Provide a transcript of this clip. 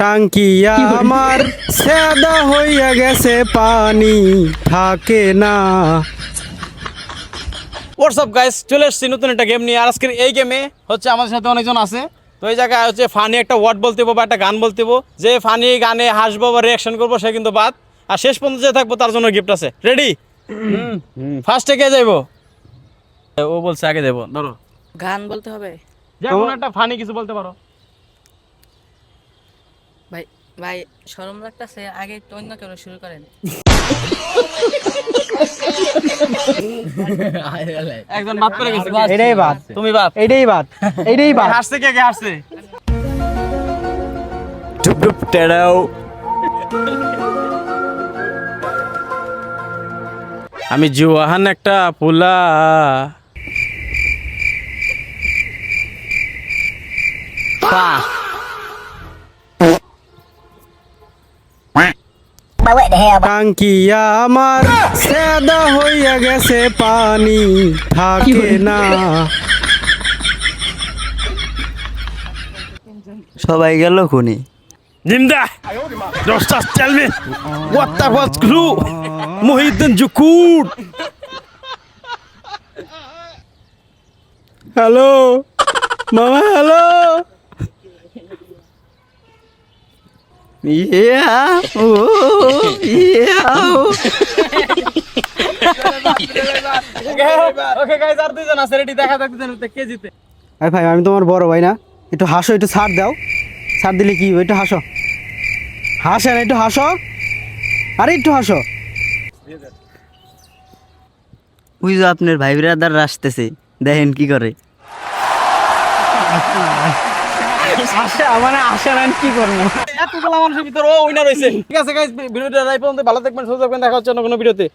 টাঙ্কিয়া আমার সেদা হইয়া গেছে পানি থাকে না। হোয়াটসঅ্যাপ গাইস, চলে এসেছি নতুন একটা গেম নিয়ে। আর আজকের এই গেমে হচ্ছে আমাদের সাথে অনেকজন আছে। তো এই জায়গায় হচ্ছে ফানি একটা ওয়ার্ড বলতে হবো বা একটা গান বলতে হবো। যে ফানি গানে হাসবো বা রিয়াকশন করবো সে কিন্তু বাদ। আর শেষ পর্যন্ত যে থাকবো তার জন্য গিফট আছে। রেডি? ফার্স্টে কে যাইবো? ও বলছে আগে যাবো। ধরো গান বলতে হবে। যে কোনো একটা ফানি কিছু বলতে পারো। ভাই ভাই শরম লাগতেছে, আগে একটু অন্য কেউ শুরু করেন। একজন বাদ করে গেছে। এটাই বাদ, তুমি বাদ। এইটাই বাদ, এইটাই বাদ। হাসছে কে হাসছে? ডুব ডুব টেড়াও। আমি জুয়াহান একটা পোলা। টাঙ্কিয়া আমার সেদা হইয়া গেছে পানি থাকে না। সবাই গেল খুনি। Nimda! Don't just tell me what the was crew! Muhyiddin Jukud! Hello মামা, হ্যালো। ইয়া ও ইয়া Okay guys, আর দুইজন আছে রেডি। দেখা যাক দুজন কে জিতে। আরে ভাই, আমি তোমার বড় ভাই না? একটু হাসো, একটু ছাড় দাও। ছাড় দিলে কি একটু হাসো, হাসেন একটু হাসো, আরে একটু হাসো। ওই যে আপনার ভাই ব্রাদার আসতেছে, দেখেন কি করে। আসে মানে আসে না, কি করবো? এতগুলো মানুষের ভিতর ও উইনার হইছে। ঠিক আছে গাইস, ভিডিওটা এই পর্যন্ত। ভালো থাকবেন, সুস্থ থাকবেন। দেখা হচ্ছে অন্য কোনো ভিডিওতে।